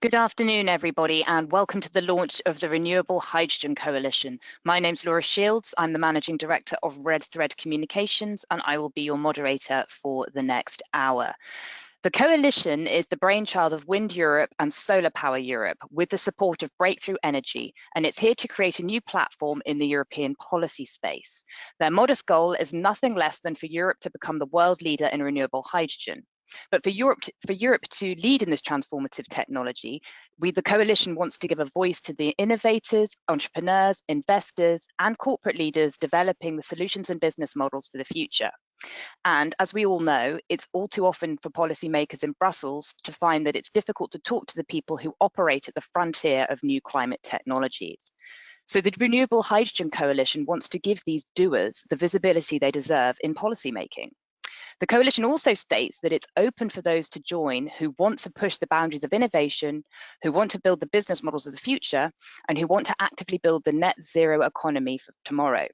Good afternoon, everybody, and welcome to the launch of the Renewable Hydrogen Coalition. My name's Laura Shields. I'm the Managing Director of Red Thread Communications, and I will be your moderator for the next hour. The coalition is the brainchild of Wind Europe and Solar Power Europe with the support of Breakthrough Energy, and it's here to create a new platform in the European policy space. Their modest goal is nothing less than for Europe to become the world leader in renewable hydrogen. But for Europe to lead in this transformative technology, the coalition wants to give a voice to the innovators, entrepreneurs, investors, and corporate leaders developing the solutions and business models for the future. And as we all know, it's all too often for policymakers in Brussels to find that it's difficult to talk to the people who operate at the frontier of new climate technologies. So the Renewable Hydrogen Coalition wants to give these doers the visibility they deserve in policymaking. The coalition also states that it's open for those to join who want to push the boundaries of innovation, who want to build the business models of the future, and who want to actively build the net zero economy for tomorrow.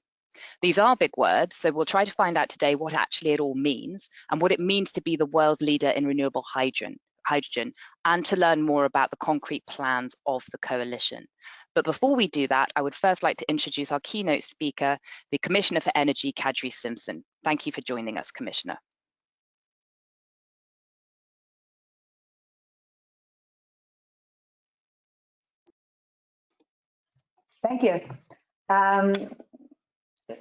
These are big words, so we'll try to find out today what actually it all means and what it means to be the world leader in renewable hydrogen, and to learn more about the concrete plans of the coalition. But before we do that, I would first like to introduce our keynote speaker, the Commissioner for Energy, Kadri Simpson. Thank you for joining us, Commissioner. Thank you.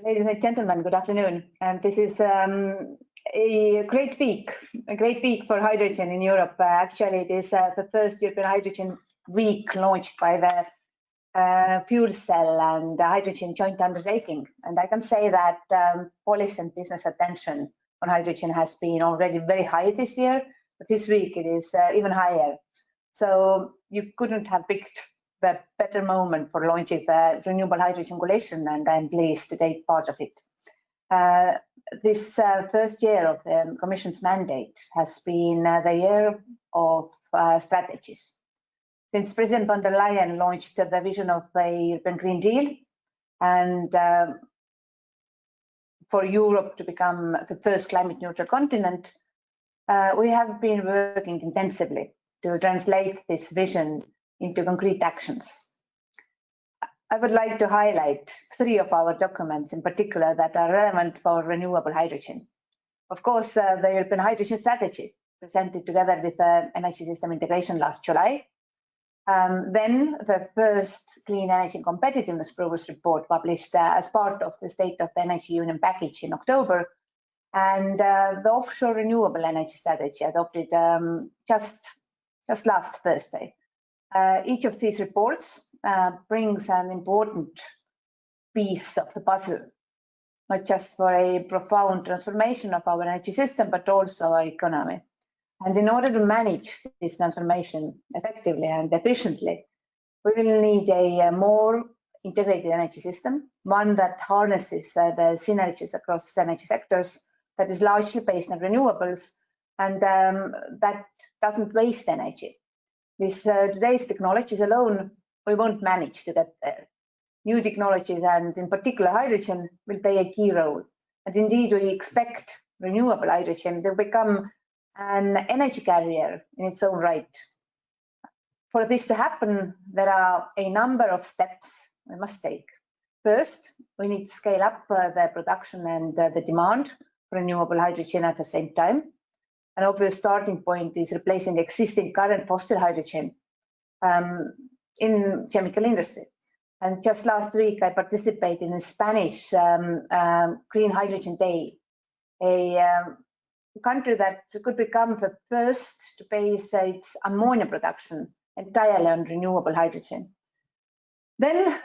Ladies and gentlemen, good afternoon. And this is a great week for hydrogen in Europe. Actually, it is the first European Hydrogen Week launched by the Fuel Cell and the Hydrogen Joint Undertaking. And I can say that policy and business attention on hydrogen has been already very high this year, but this week it is even higher. So you couldn't have picked the better moment for launching the Renewable Hydrogen Coalition, and I'm pleased to take part of it. This first year of the Commission's mandate has been the year of strategies. Since President von der Leyen launched the vision of a European Green Deal and for Europe to become the first climate neutral continent, we have been working intensively to translate this vision into concrete actions. I would like to highlight 3 of our documents in particular that are relevant for renewable hydrogen. Of course, the European Hydrogen Strategy, presented together with the Energy System Integration last July. Then the first Clean Energy and Competitiveness Progress Report published as part of the State of the Energy Union package in October. And the Offshore Renewable Energy Strategy adopted just last Thursday. Each of these reports brings an important piece of the puzzle, not just for a profound transformation of our energy system, but also our economy. And in order to manage this transformation effectively and efficiently, we will need a more integrated energy system, one that harnesses the synergies across energy sectors, that is largely based on renewables, and that doesn't waste energy. With today's technologies alone, we won't manage to get there. New technologies, and in particular hydrogen, will play a key role. And indeed, we expect renewable hydrogen to become an energy carrier in its own right. For this to happen, there are a number of steps we must take. First, we need to scale up the production and the demand for renewable hydrogen at the same time. An obvious starting point is replacing the existing current fossil hydrogen in chemical industry. And just last week, I participated in the Spanish Green Hydrogen Day, a country that could become the first to base its ammonia production entirely on renewable hydrogen. Then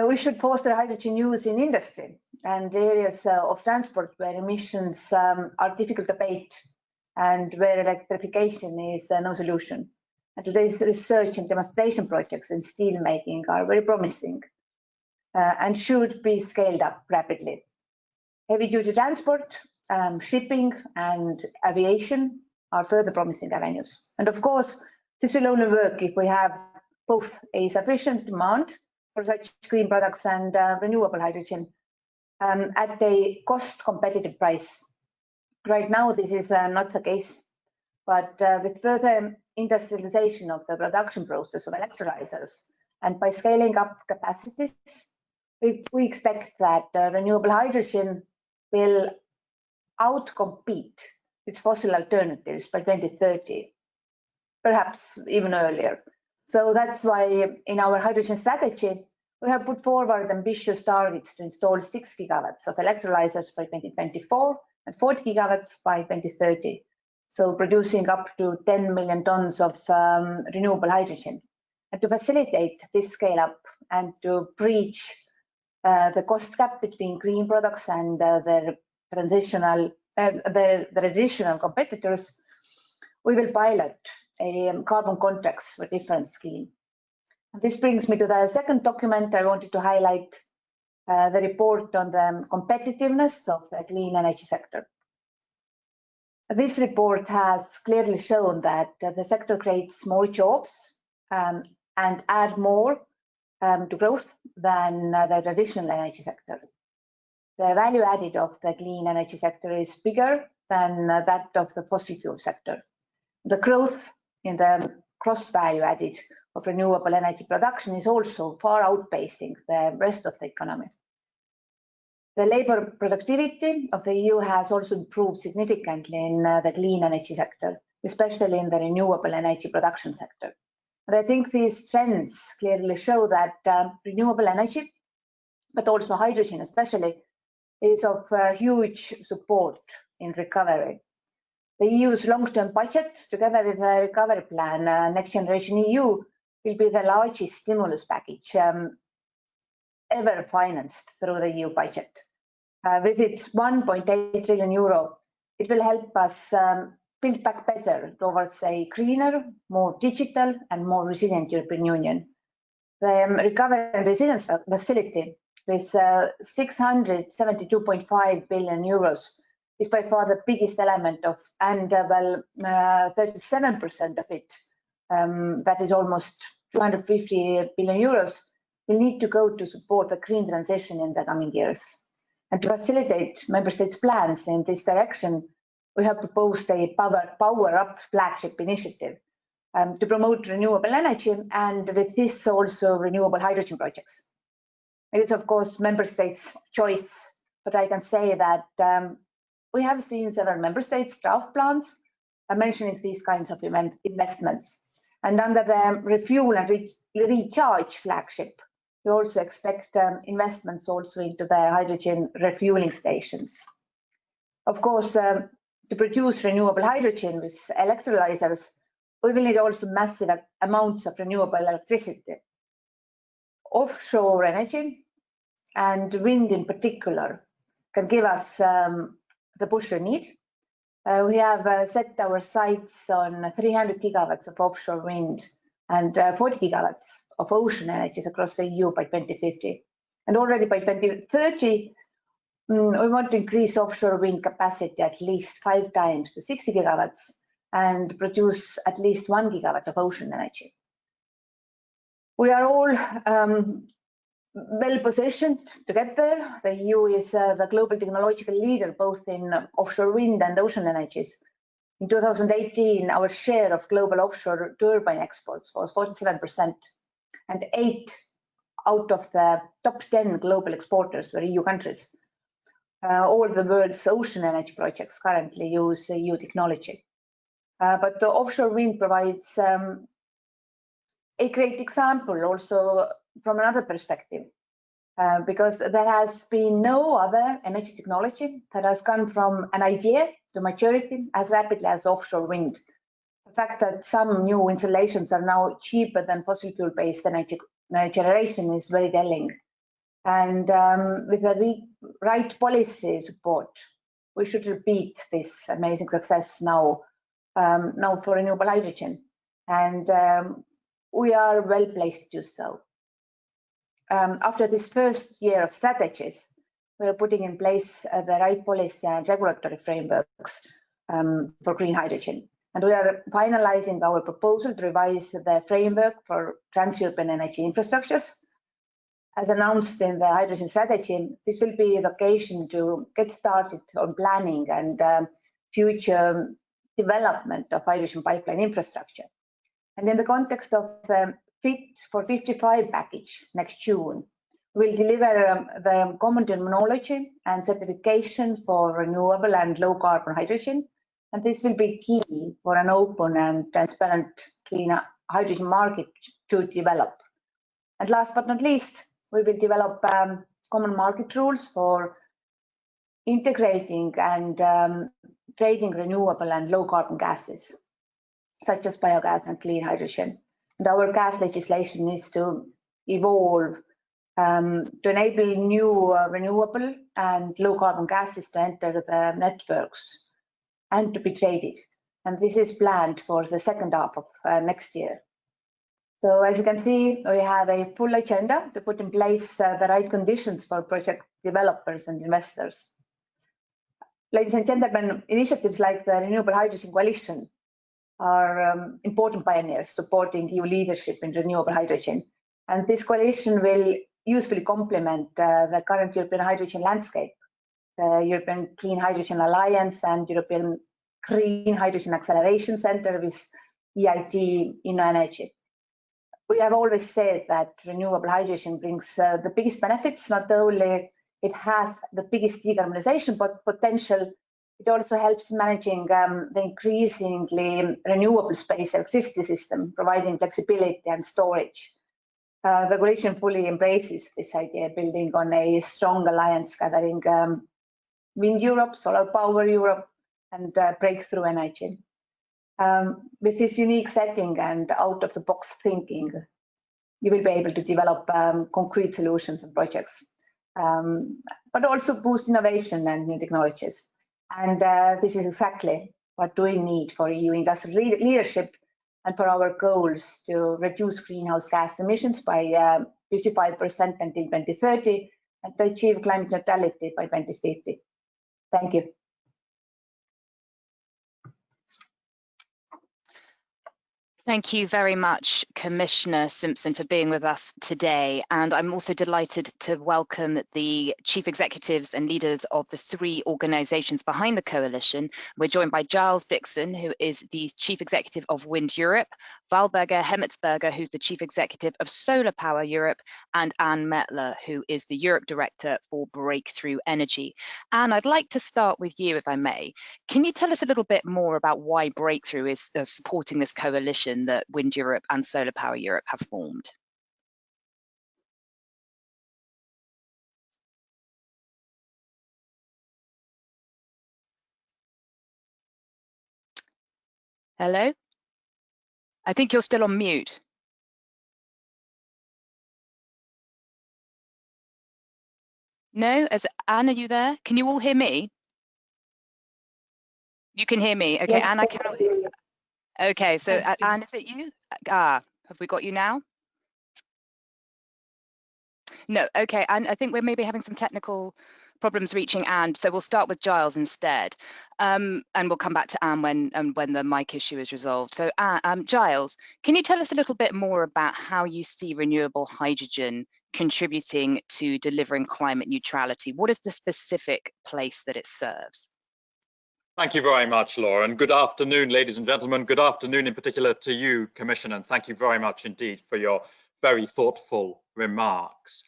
we should foster hydrogen use in industry and areas of transport where emissions are difficult to abate and where electrification is no solution. And today's research and demonstration projects in steel making are very promising and should be scaled up rapidly. Heavy-duty transport, shipping and aviation are further promising avenues. And of course, this will only work if we have both a sufficient demand for such green products and renewable hydrogen at a cost-competitive price. Right now, this is not the case, but with further industrialization of the production process of electrolyzers. And by scaling up capacities, we expect that renewable hydrogen will outcompete its fossil alternatives by 2030, perhaps even earlier. So that's why in our hydrogen strategy, we have put forward ambitious targets to install 6 gigawatts of electrolyzers by 2024 and 40 gigawatts by 2030. So producing up to 10 million tons of renewable hydrogen. And to facilitate this scale up and to breach the cost gap between green products and their traditional competitors, we will pilot a carbon contracts for difference scheme. And this brings me to the second document I wanted to highlight, the report on the competitiveness of the clean energy sector. This report has clearly shown that the sector creates more jobs and add more to growth than the traditional energy sector. The value added of the clean energy sector is bigger than that of the fossil fuel sector. The growth in the cross value added of renewable energy production is also far outpacing the rest of the economy. The labor productivity of the EU has also improved significantly in the clean energy sector, especially in the renewable energy production sector. And I think these trends clearly show that renewable energy, but also hydrogen especially, is of huge support in recovery. The EU's long-term budget, together with the recovery plan, Next Generation EU, will be the largest stimulus package ever financed through the EU budget. With its 1.8 trillion euro, it will help us build back better towards a greener, more digital and more resilient European Union. The Recovery and Resilience Facility with 672.5 billion euros is by far the biggest element of, and 37% of it, that is almost 250 billion euros, will need to go to support the green transition in the coming years. And to facilitate member states' plans in this direction, we have proposed a Power Up flagship initiative to promote renewable energy, and with this also renewable hydrogen projects. It is of course member states' choice, but I can say that we have seen several member states' draft plans mentioning these kinds of investments. And under the Refuel and Recharge flagship, we also expect investments also into the hydrogen refueling stations. Of course, to produce renewable hydrogen with electrolyzers, we will need also massive amounts of renewable electricity. Offshore energy and wind in particular can give us the push we need. We have set our sights on 300 gigawatts of offshore wind and 40 gigawatts of ocean energies across the EU by 2050. And already by 2030, we want to increase offshore wind capacity at least 5 times to 60 gigawatts and produce at least 1 gigawatt of ocean energy. We are all well positioned to get there. The EU is the global technological leader both in offshore wind and ocean energies. In 2018, our share of global offshore turbine exports was 47%, and 8 out of the top 10 global exporters were EU countries. All the world's ocean energy projects currently use EU technology. But the offshore wind provides a great example also from another perspective, because there has been no other energy technology that has gone from an idea to maturity as rapidly as offshore wind. The fact that some new installations are now cheaper than fossil fuel-based energy generation is very telling. And with the right policy support, we should repeat this amazing success now for renewable hydrogen. And we are well placed to do so. After this first year of strategies, we are putting in place the right policy and regulatory frameworks for green hydrogen. And we are finalizing our proposal to revise the framework for trans-European energy infrastructures. As announced in the hydrogen strategy, this will be the occasion to get started on planning and future development of hydrogen pipeline infrastructure. And in the context of the Fit for 55 package next June, we'll deliver the common terminology and certification for renewable and low carbon hydrogen. And this will be key for an open and transparent clean hydrogen market to develop. And last but not least, we will develop common market rules for integrating and trading renewable and low carbon gases, such as biogas and clean hydrogen. And our gas legislation needs to evolve to enable new renewable and low carbon gases to enter the networks and to be traded. And this is planned for the second half of next year. So as you can see, we have a full agenda to put in place the right conditions for project developers and investors. Ladies and gentlemen, initiatives like the Renewable Hydrogen Coalition are important pioneers supporting EU leadership in renewable hydrogen. And this coalition will usefully complement the current European hydrogen landscape, the European Clean Hydrogen Alliance and European Green Hydrogen Acceleration Center with EIT InnoEnergy. We have always said that renewable hydrogen brings the biggest benefits. Not only it has the biggest decarbonization potential, it also helps managing the increasingly renewable space electricity system, providing flexibility and storage. The coalition fully embraces this idea, building on a strong alliance gathering Wind Europe, Solar Power Europe, and Breakthrough Energy. With this unique setting and out-of-the-box thinking, you will be able to develop concrete solutions and projects, but also boost innovation and new technologies. And this is exactly what we need for EU industrial leadership and for our goals to reduce greenhouse gas emissions by 55% until 2030 and to achieve climate neutrality by 2050. Thank you. Thank you very much, Commissioner Simpson, for being with us today. And I'm also delighted to welcome the chief executives and leaders of the three organisations behind the coalition. We're joined by Giles Dixon, who is the chief executive of Wind Europe, Valberga Hemmetsberger, who's the chief executive of Solar Power Europe, and Anne Mettler, who is the Europe director for Breakthrough Energy. Anne, I'd like to start with you, if I may. Can you tell us a little bit more about why Breakthrough is supporting this coalition that Wind Europe and Solar Power Europe have formed? Hello? I think you're still on mute. No? Anne, are you there? Can you all hear me? You can hear me. Okay, yes, Anne, I cannot hear you. Okay, so Anne, is it you? Have we got you now? No, okay, and I think we're maybe having some technical problems reaching Anne, so we'll start with Giles instead, and we'll come back to Anne when the mic issue is resolved. So Giles, can you tell us a little bit more about how you see renewable hydrogen contributing to delivering climate neutrality? What is the specific place that it serves? Thank you very much, Laura, and good afternoon, ladies and gentlemen. Good afternoon in particular to you, Commissioner, and thank you very much indeed for your very thoughtful remarks.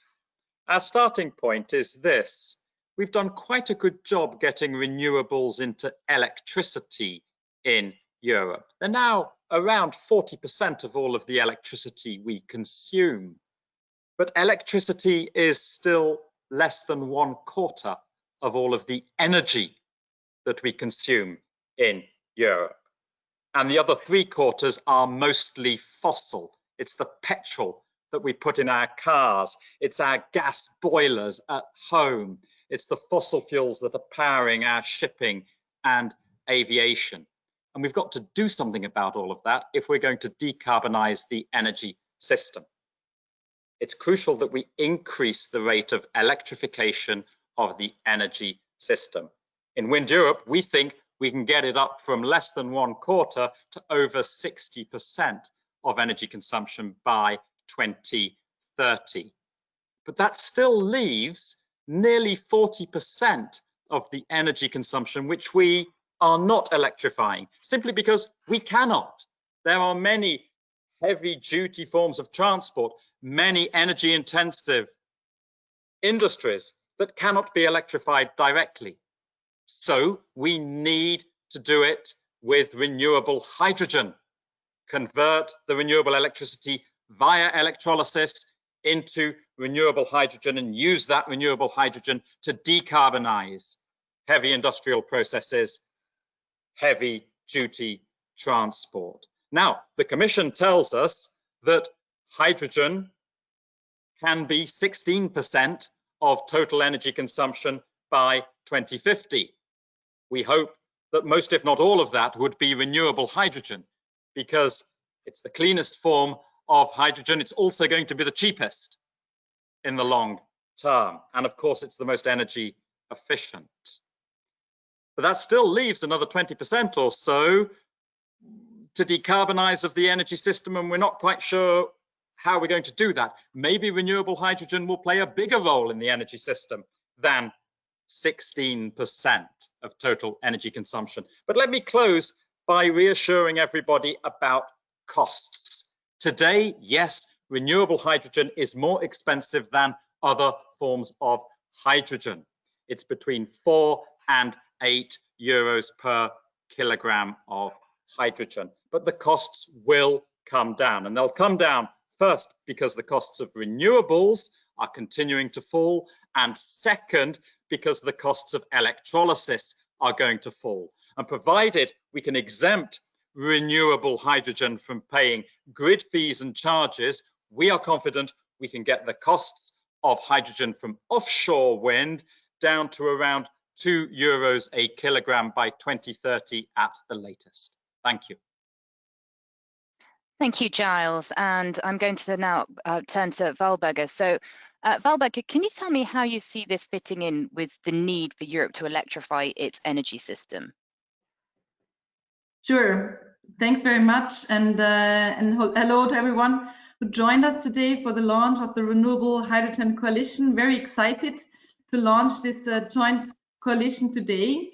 Our starting point is this. We've done quite a good job getting renewables into electricity in Europe. They're now around 40% of all of the electricity we consume. But electricity is still less than 1/4 of all of the energy that we consume in Europe. And the other 3/4 are mostly fossil. It's the petrol that we put in our cars. It's our gas boilers at home. It's the fossil fuels that are powering our shipping and aviation. And we've got to do something about all of that if we're going to decarbonize the energy system. It's crucial that we increase the rate of electrification of the energy system. In Wind Europe, we think we can get it up from less than 1/4 to over 60% of energy consumption by 2030. But that still leaves nearly 40% of the energy consumption which we are not electrifying, simply because we cannot. There are many heavy duty forms of transport, many energy intensive industries that cannot be electrified directly. So we need to do it with renewable hydrogen, convert the renewable electricity via electrolysis into renewable hydrogen and use that renewable hydrogen to decarbonize heavy industrial processes, heavy duty transport. Now, the Commission tells us that hydrogen can be 16% of total energy consumption by 2050. We hope that most, if not all of that, would be renewable hydrogen, because it's the cleanest form of hydrogen. It's also going to be the cheapest in the long term. And of course, it's the most energy efficient. But that still leaves another 20% or so to decarbonize of the energy system, and we're not quite sure how we're going to do that. Maybe renewable hydrogen will play a bigger role in the energy system than 16% of total energy consumption. But let me close by reassuring everybody about costs. Today, yes, renewable hydrogen is more expensive than other forms of hydrogen. It's between 4 and 8 euros per kilogram of hydrogen. But the costs will come down, and they'll come down first because the costs of renewables are continuing to fall, and second, because the costs of electrolysis are going to fall. And provided we can exempt renewable hydrogen from paying grid fees and charges, we are confident we can get the costs of hydrogen from offshore wind down to around 2 euros a kilogram by 2030 at the latest. Thank you. Thank you, Giles. And I'm going to now turn to Valberger. So, Valberger, can you tell me how you see this fitting in with the need for Europe to electrify its energy system? Sure. Thanks very much. And hello to everyone who joined us today for the launch of the Renewable Hydrogen Coalition. Very excited to launch this joint coalition today.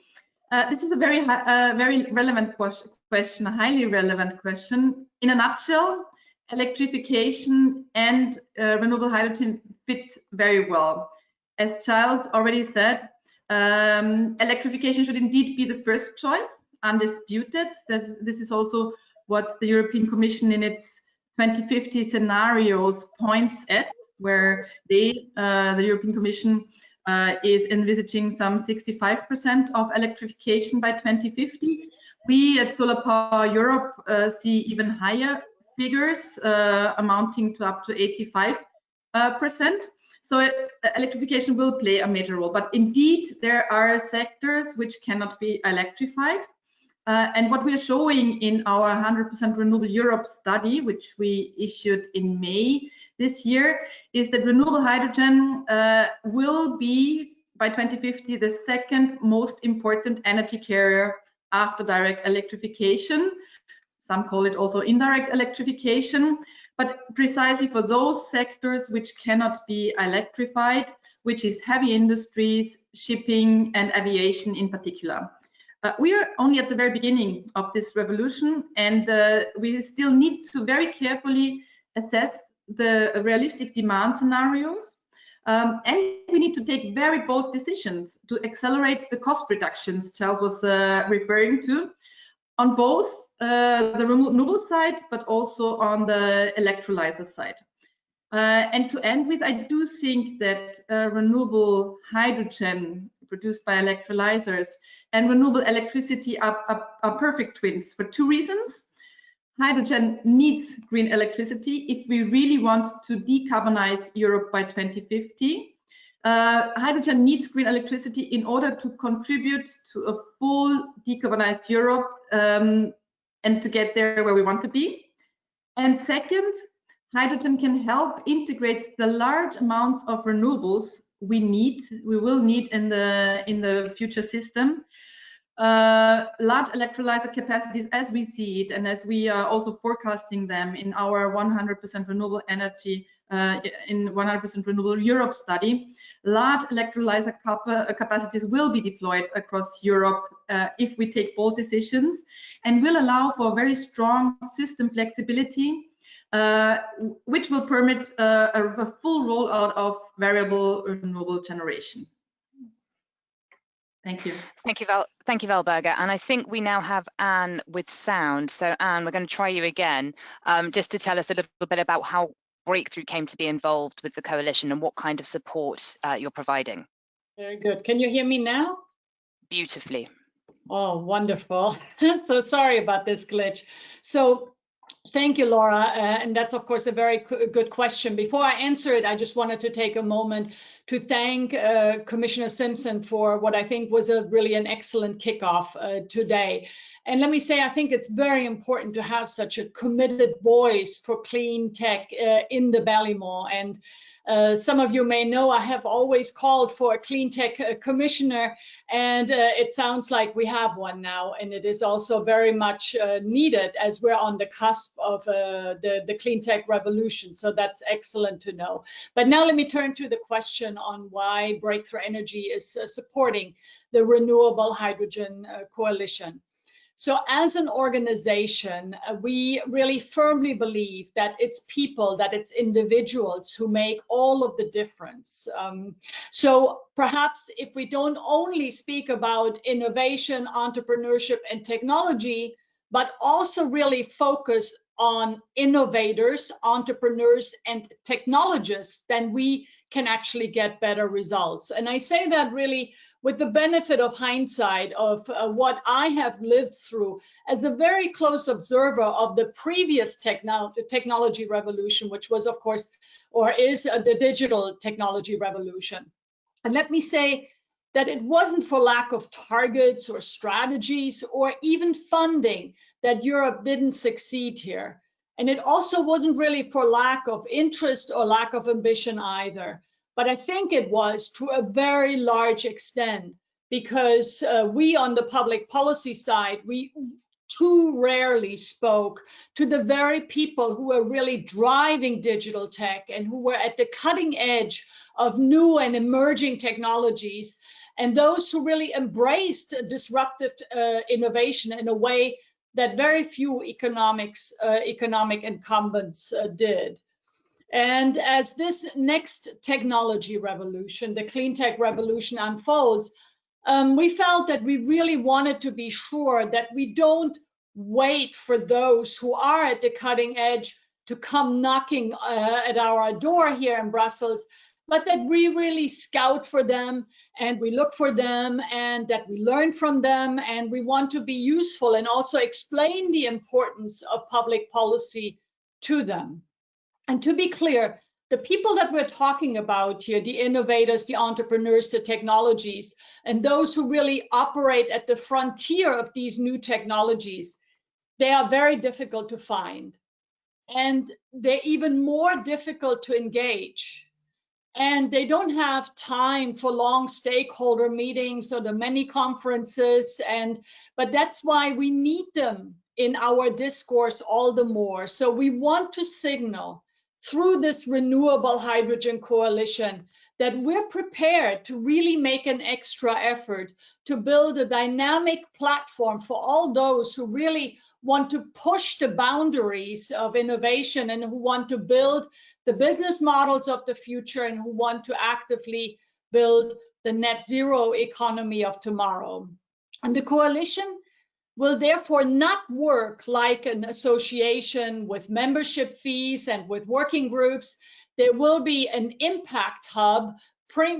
This is a very relevant question, a highly relevant question. In a nutshell, electrification and renewable hydrogen fit very well. As Giles already said, electrification should indeed be the first choice, undisputed. This is also what the European Commission in its 2050 scenarios points at, where the European Commission is envisaging some 65% of electrification by 2050. We at Solar Power Europe see even higher figures amounting to up to 85%. So electrification will play a major role, but indeed there are sectors which cannot be electrified. And what we are showing in our 100% Renewable Europe study, which we issued in May this year, is that renewable hydrogen will be, by 2050, the second most important energy carrier after direct electrification. Some call it also indirect electrification, but precisely for those sectors which cannot be electrified, which is heavy industries, shipping, and aviation in particular. We are only at the very beginning of this revolution, and we still need to very carefully assess the realistic demand scenarios, and we need to take very bold decisions to accelerate the cost reductions Charles was referring to, on both the renewable side, but also on the electrolyzer side. And to end with, I do think that renewable hydrogen produced by electrolyzers and renewable electricity are perfect twins for two reasons. Hydrogen needs green electricity if we really want to decarbonize Europe by 2050. Hydrogen needs green electricity in order to contribute to a full decarbonized Europe and to get there where we want to be. And second, hydrogen can help integrate the large amounts of renewables we will need in the future system. Large electrolyzer capacities as we see it, and as we are also forecasting them in our 100% renewable energy in 100% renewable Europe study, large electrolyzer capacities will be deployed across Europe if we take bold decisions, and will allow for very strong system flexibility which will permit a full rollout of variable renewable generation. Thank you. Thank you, Valberga. And I think we now have Anne with sound. So Anne, we're going to try you again, just to tell us a little bit about how Breakthrough came to be involved with the coalition and what kind of support you're providing. Very good. Can you hear me now? Beautifully. Oh, wonderful. So sorry about this glitch. So thank you, Laura. And that's, of course, a very good question. Before I answer it, I just wanted to take a moment to thank Commissioner Simpson for what I think was really an excellent kickoff today. And let me say, I think it's very important to have such a committed voice for clean tech in the Ballymore. And some of you may know I have always called for a clean tech commissioner, and it sounds like we have one now, and it is also very much needed as we're on the cusp of the clean tech revolution. So that's excellent to know. But now let me turn to the question on why Breakthrough Energy is supporting the Renewable Hydrogen Coalition. So as an organization, we really firmly believe that it's people, that it's individuals who make all of the difference. So perhaps if we don't only speak about innovation, entrepreneurship, and technology, but also really focus on innovators, entrepreneurs, and technologists, then we can actually get better results. And I say that really with the benefit of hindsight of what I have lived through as a very close observer of the previous technology revolution, which was, of course, or is the digital technology revolution. And let me say that it wasn't for lack of targets or strategies or even funding that Europe didn't succeed here. And it also wasn't really for lack of interest or lack of ambition either. But I think it was to a very large extent because we on the public policy side, we too rarely spoke to the very people who were really driving digital tech and who were at the cutting edge of new and emerging technologies, and those who really embraced disruptive innovation in a way that very few economic incumbents did. And as this next technology revolution, the clean tech revolution, unfolds, we felt that we really wanted to be sure that we don't wait for those who are at the cutting edge to come knocking at our door here in Brussels, but that we really scout for them and we look for them and that we learn from them, and we want to be useful and also explain the importance of public policy to them. And to be clear, the people that we're talking about here, the innovators, the entrepreneurs, the technologies, and those who really operate at the frontier of these new technologies, they are very difficult to find. And they're even more difficult to engage. And they don't have time for long stakeholder meetings or the many conferences. But that's why we need them in our discourse all the more. So we want to signal through this Renewable Hydrogen Coalition that we're prepared to really make an extra effort to build a dynamic platform for all those who really want to push the boundaries of innovation and who want to build the business models of the future and who want to actively build the net zero economy of tomorrow. And the coalition will therefore not work like an association with membership fees and with working groups. There will be an impact hub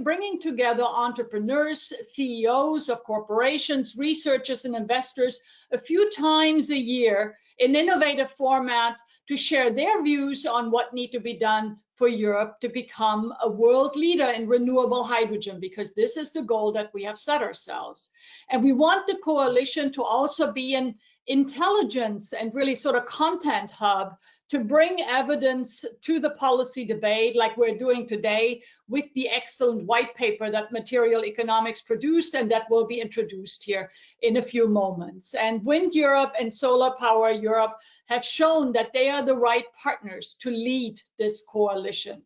bringing together entrepreneurs, CEOs of corporations, researchers, and investors a few times a year in innovative formats to share their views on what needs to be done for Europe to become a world leader in renewable hydrogen, because this is the goal that we have set ourselves. And we want the coalition to also be an intelligence and really sort of content hub to bring evidence to the policy debate like we're doing today with the excellent white paper that Material Economics produced and that will be introduced here in a few moments. And Wind Europe and Solar Power Europe have shown that they are the right partners to lead this coalition.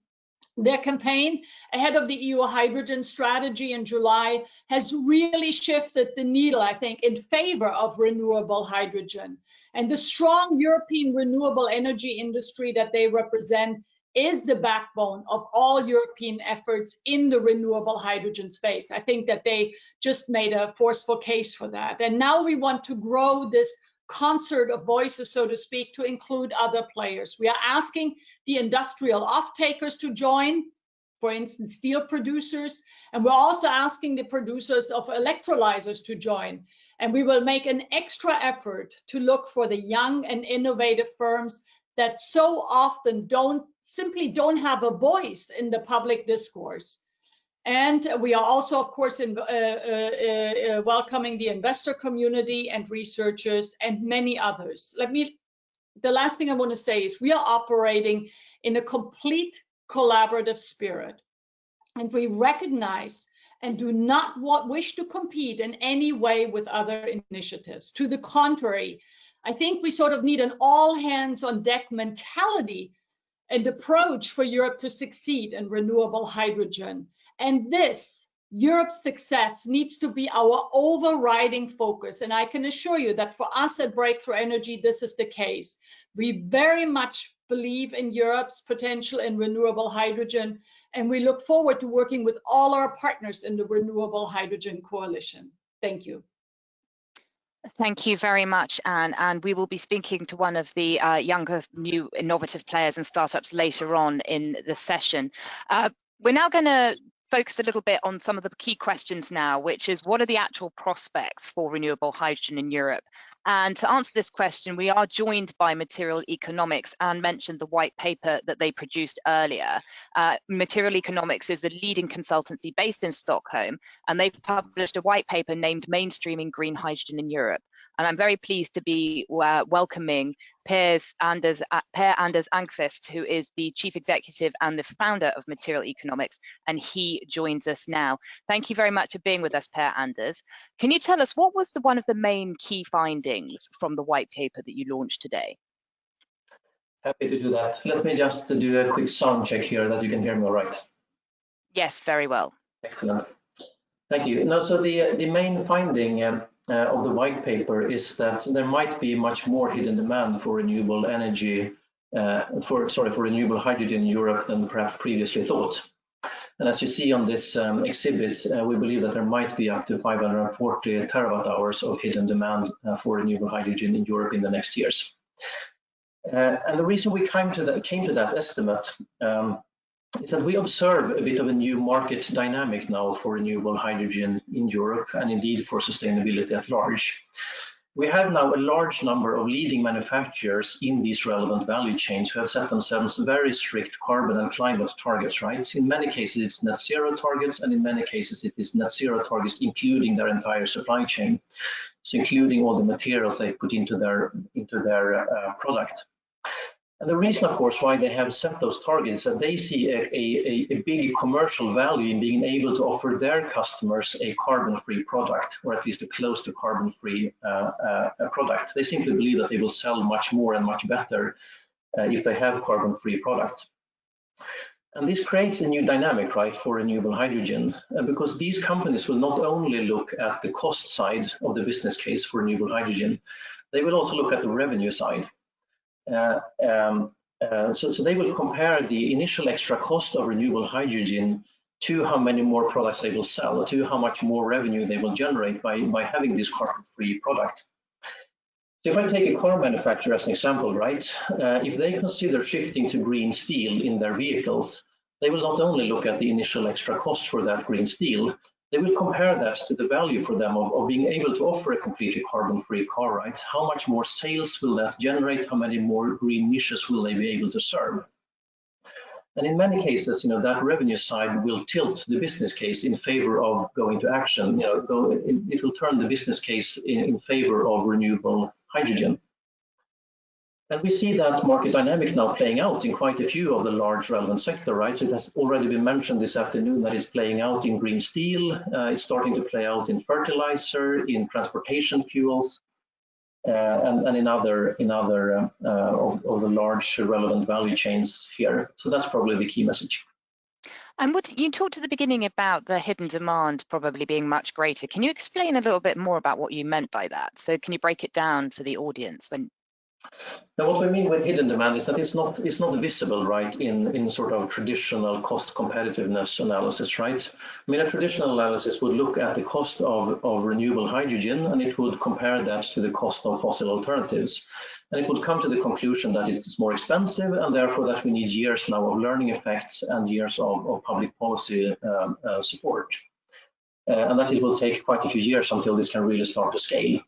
Their campaign ahead of the EU hydrogen strategy in July has really shifted the needle, I think, in favor of renewable hydrogen. And the strong European renewable energy industry that they represent is the backbone of all European efforts in the renewable hydrogen space. I think that they just made a forceful case for that. And now we want to grow this concert of voices, so to speak, to include other players. We are asking the industrial off-takers to join, for instance, steel producers, and we're also asking the producers of electrolyzers to join. And we will make an extra effort to look for the young and innovative firms that so often simply don't have a voice in the public discourse. And we are also, of course, welcoming the investor community and researchers and many others. The last thing I want to say is we are operating in a complete collaborative spirit, and we recognize and do not wish to compete in any way with other initiatives. To the contrary, I think we sort of need an all hands on deck mentality and approach for Europe to succeed in renewable hydrogen. And this, Europe's success, needs to be our overriding focus. And I can assure you that for us at Breakthrough Energy, this is the case. We very much believe in Europe's potential in renewable hydrogen, and we look forward to working with all our partners in the Renewable Hydrogen Coalition. Thank you. Thank you very much, Anne. And we will be speaking to one of the younger, new, innovative players and startups later on in the session. We're now going to focus a little bit on some of the key questions now, which is what are the actual prospects for renewable hydrogen in Europe? And to answer this question, we are joined by Material Economics. Anne mentioned the white paper that they produced earlier. Material Economics is the leading consultancy based in Stockholm, and they've published a white paper named Mainstreaming Green Hydrogen in Europe. And I'm very pleased to be welcoming Per Anders Ankvist, who is the Chief Executive and the founder of Material Economics, and he joins us now. Thank you very much for being with us, Per Anders. Can you tell us what was one of the main key findings from the white paper that you launched today? Happy to do that. Let me just do a quick sound check here that you can hear me all right. Yes, very well. Excellent. Thank you. No, so the main finding of the white paper is that there might be much more hidden demand for renewable energy, for renewable hydrogen in Europe than perhaps previously thought. And as you see on this exhibit, we believe that there might be up to 540 terawatt hours of hidden demand for renewable hydrogen in Europe in the next years. And the reason we came to that estimate is that we observe a bit of a new market dynamic now for renewable hydrogen in Europe and indeed for sustainability at large. We have now a large number of leading manufacturers in these relevant value chains who have set themselves very strict carbon and climate targets, right? In many cases, it's net zero targets, and in many cases, it is net zero targets, including their entire supply chain. So including all the materials they put into their product. And the reason, of course, why they have set those targets is that they see a big commercial value in being able to offer their customers a carbon-free product, or at least a close to carbon-free product. They simply believe that they will sell much more and much better if they have carbon-free products. And this creates a new dynamic, right, for renewable hydrogen, because these companies will not only look at the cost side of the business case for renewable hydrogen, they will also look at the revenue side. So they will compare the initial extra cost of renewable hydrogen to how many more products they will sell, to how much more revenue they will generate by having this carbon-free product. So if I take a car manufacturer as an example, right, if they consider shifting to green steel in their vehicles, they will not only look at the initial extra cost for that green steel, they will compare that to the value for them of being able to offer a completely carbon-free car, right? How much more sales will that generate? How many more green niches will they be able to serve? And in many cases, that revenue side will tilt the business case in favor of going to action. It will turn the business case in favor of renewable hydrogen. And we see that market dynamic now playing out in quite a few of the large relevant sector, right? It has already been mentioned this afternoon that it's playing out in green steel. It's starting to play out in fertilizer, in transportation fuels, and in other of the large relevant value chains here. So that's probably the key message. And what you talked at the beginning about the hidden demand probably being much greater. Can you explain a little bit more about what you meant by that? So can you break it down for the audience? Now, what we mean with hidden demand is that it's not visible, right, in sort of traditional cost competitiveness analysis, right? I mean, a traditional analysis would look at the cost of renewable hydrogen, and it would compare that to the cost of fossil alternatives. And it would come to the conclusion that it's more expensive, and therefore that we need years now of learning effects and years of public policy support. And that it will take quite a few years until this can really start to scale.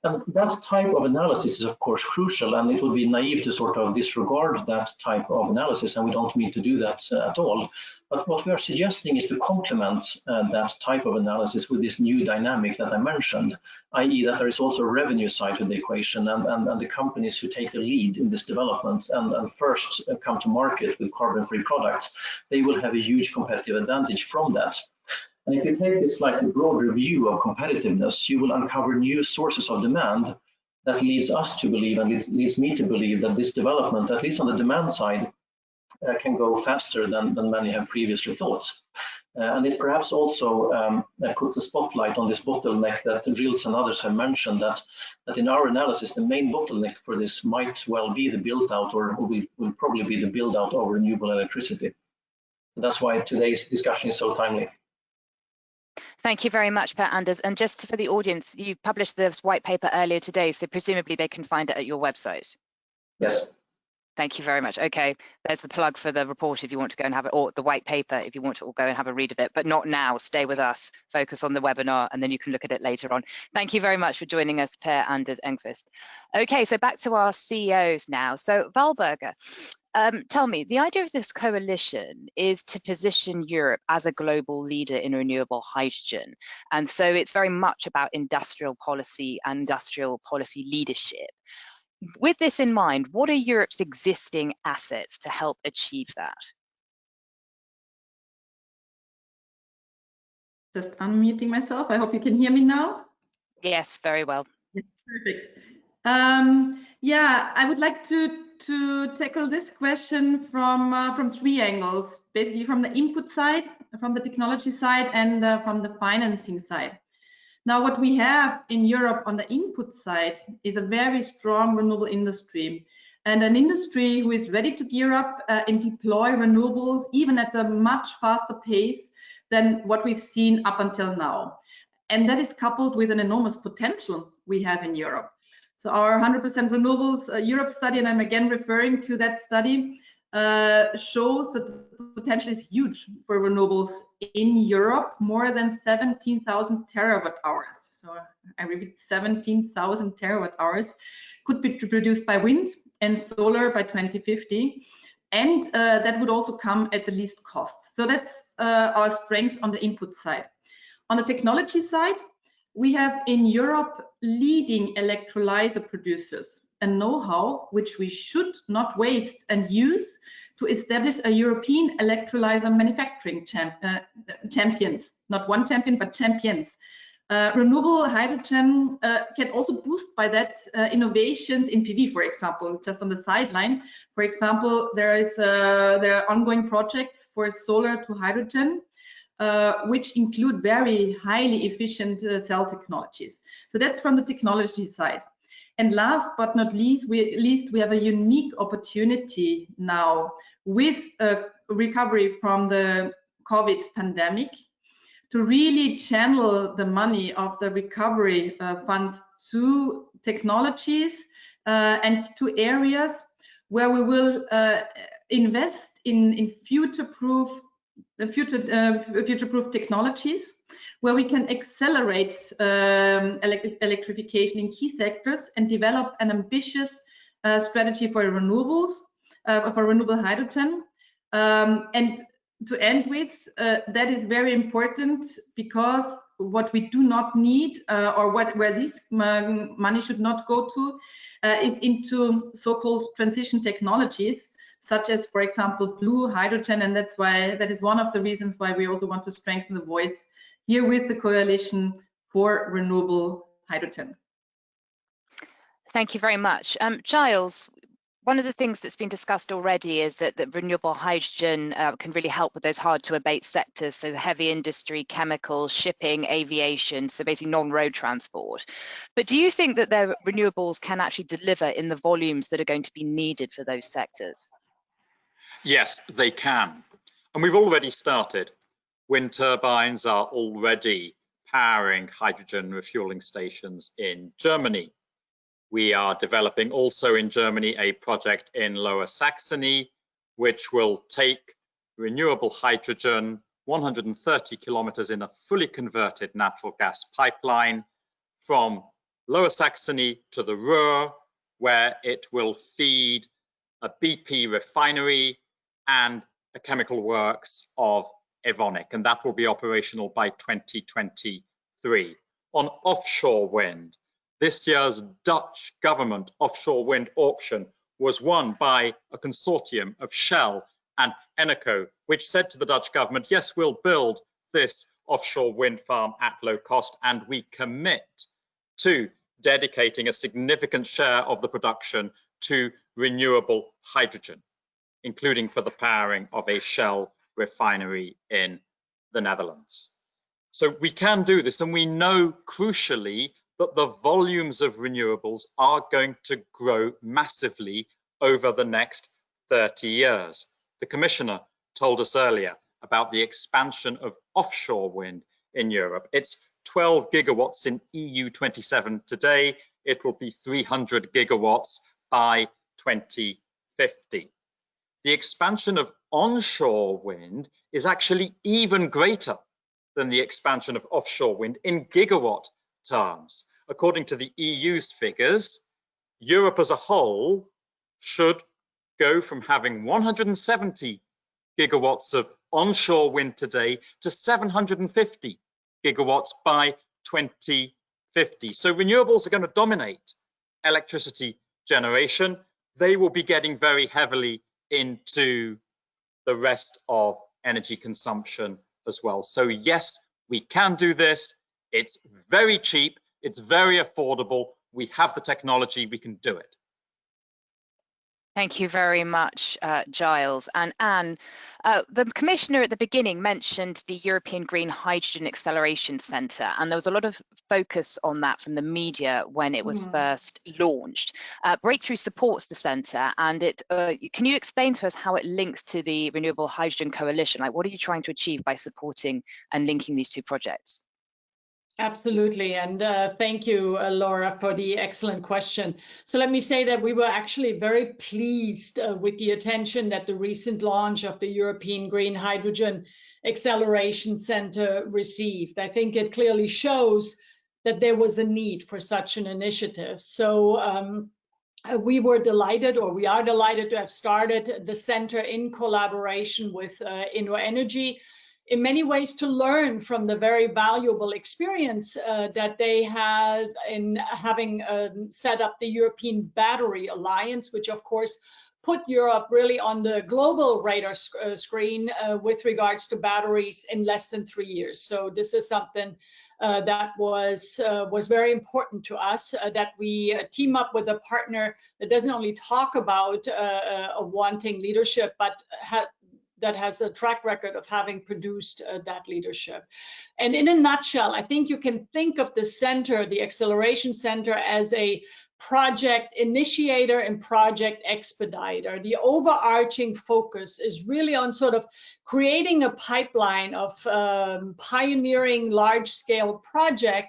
And that type of analysis is, of course, crucial, and it would be naive to sort of disregard that type of analysis, and we don't mean to do that at all. But what we are suggesting is to complement that type of analysis with this new dynamic that I mentioned, i.e. that there is also a revenue side to the equation, and the companies who take the lead in this development and first come to market with carbon-free products, they will have a huge competitive advantage from that. And if you take this slightly broader view of competitiveness, you will uncover new sources of demand that leads us to believe, and leads me to believe, that this development, at least on the demand side, can go faster than many have previously thought. And it perhaps also puts a spotlight on this bottleneck that Gilles and others have mentioned, that in our analysis, the main bottleneck for this might well be the build-out, or will probably be the build-out of renewable electricity. And that's why today's discussion is so timely. Thank you very much, Per-Anders. And just for the audience, you published this white paper earlier today, so presumably they can find it at your website. Yes. Thank you very much. Okay, there's the plug for the report if you want to go and have it, or the white paper if you want to go and have a read of it, but not now. Stay with us, focus on the webinar, and then you can look at it later on. Thank you very much for joining us, Per-Anders Engqvist. Okay, so back to our CEOs now. So Valberga, tell me, the idea of this coalition is to position Europe as a global leader in renewable hydrogen. And so it's very much about industrial policy and industrial policy leadership. With this in mind, what are Europe's existing assets to help achieve that? Just unmuting myself. I hope you can hear me now. Yes, very well. Perfect. Yeah, I would like to tackle this question from three angles, basically from the input side, from the technology side, and from the financing side. Now, what we have in Europe on the input side is a very strong renewable industry, and an industry who is ready to gear up and deploy renewables even at a much faster pace than what we've seen up until now. And that is coupled with an enormous potential we have in Europe. So our 100% renewables Europe study, and I'm again referring to that study, shows that the potential is huge for renewables in Europe, more than 17,000 terawatt hours. So I repeat, 17,000 terawatt hours could be produced by wind and solar by 2050. And that would also come at the least cost. So that's our strength on the input side. On the technology side, we have in Europe leading electrolyzer producers and know-how which we should not waste and use to establish a European electrolyzer manufacturing champions, not one champion, but champions. Renewable hydrogen can also boost by that innovations in PV, for example, just on the sideline. For example, there are ongoing projects for solar to hydrogen, which include very highly efficient cell technologies. So that's from the technology side. And last but not least, we have a unique opportunity now with a recovery from the COVID pandemic to really channel the money of the recovery funds to technologies and to areas where we will invest in future-proof technologies, where we can accelerate electrification in key sectors and develop an ambitious strategy for renewables, for renewable hydrogen. And to end with, that is very important, because what we do not need, or where this money should not go to, is into so-called transition technologies, such as, for example, blue hydrogen. And that is one of the reasons why we also want to strengthen the voice here with the Coalition for Renewable Hydrogen. Thank you very much. Giles, one of the things that's been discussed already is that renewable hydrogen can really help with those hard to abate sectors, so the heavy industry, chemicals, shipping, aviation, so basically non-road transport. But do you think that their renewables can actually deliver in the volumes that are going to be needed for those sectors? Yes, they can. And we've already started. Wind turbines are already powering hydrogen refueling stations in Germany. We are developing also in Germany a project in Lower Saxony, which will take renewable hydrogen 130 kilometers in a fully converted natural gas pipeline from Lower Saxony to the Ruhr, where it will feed a BP refinery and a chemical works of Evonik, and that will be operational by 2023. On offshore wind, this year's Dutch government offshore wind auction was won by a consortium of Shell and Eneco, which said to the Dutch government, yes, we'll build this offshore wind farm at low cost, and we commit to dedicating a significant share of the production to renewable hydrogen, including for the powering of a Shell refinery in the Netherlands. So we can do this, and we know crucially that the volumes of renewables are going to grow massively over the next 30 years. The Commissioner told us earlier about the expansion of offshore wind in Europe. It's 12 gigawatts in EU27 today. It will be 300 gigawatts by 2050. The expansion of onshore wind is actually even greater than the expansion of offshore wind in gigawatt terms. According to the EU's figures, Europe as a whole should go from having 170 gigawatts of onshore wind today to 750 gigawatts by 2050. So renewables are going to dominate electricity generation. They will be getting very heavily into the rest of energy consumption as well. So yes, we can do this. It's very cheap. It's very affordable. We have the technology. We can do it. Thank you very much, Giles. And Anne, the Commissioner at the beginning mentioned the European Green Hydrogen Acceleration Centre, and there was a lot of focus on that from the media when it was first launched. Breakthrough supports the centre, and can you explain to us how it links to the Renewable Hydrogen Coalition? Like, what are you trying to achieve by supporting and linking these two projects? Absolutely, and thank you, Laura, for the excellent question. So let me say that we were actually very pleased with the attention that the recent launch of the European Green Hydrogen Acceleration Centre received. I think it clearly shows that there was a need for such an initiative. So we were delighted, or we are delighted to have started the centre in collaboration with InnoEnergy, in many ways to learn from the very valuable experience that they had in having set up the European Battery Alliance, which of course put Europe really on the global radar screen with regards to batteries in less than 3 years. So this is something that was very important to us, that we team up with a partner that doesn't only talk about wanting leadership, but that has a track record of having produced that leadership. And in a nutshell, I think you can think of the center, the Acceleration Center, as a project initiator and project expediter. The overarching focus is really on sort of creating a pipeline of pioneering large-scale project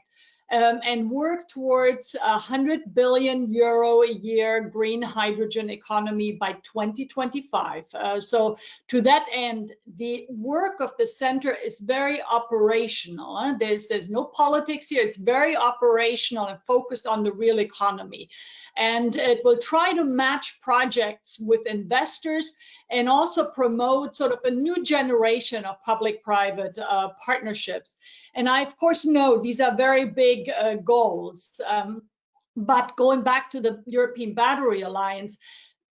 and work towards a €100 billion a year green hydrogen economy by 2025. So to that end, the work of the center is very operational. There's no politics here. It's very operational and focused on the real economy. And it will try to match projects with investors and also promote sort of a new generation of public-private partnerships. And I, of course, know these are very big goals. But going back to the European Battery Alliance,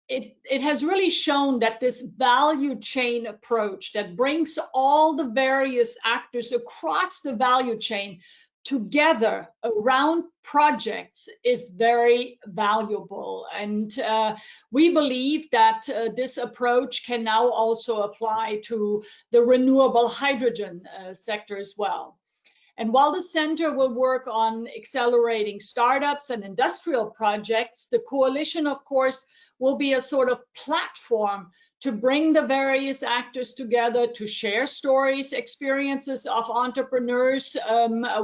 it has really shown that this value chain approach that brings all the various actors across the value chain together around projects is very valuable. And we believe that this approach can now also apply to the renewable hydrogen sector as well. And while the center will work on accelerating startups and industrial projects, the coalition, of course, will be a sort of platform to bring the various actors together to share stories, experiences of entrepreneurs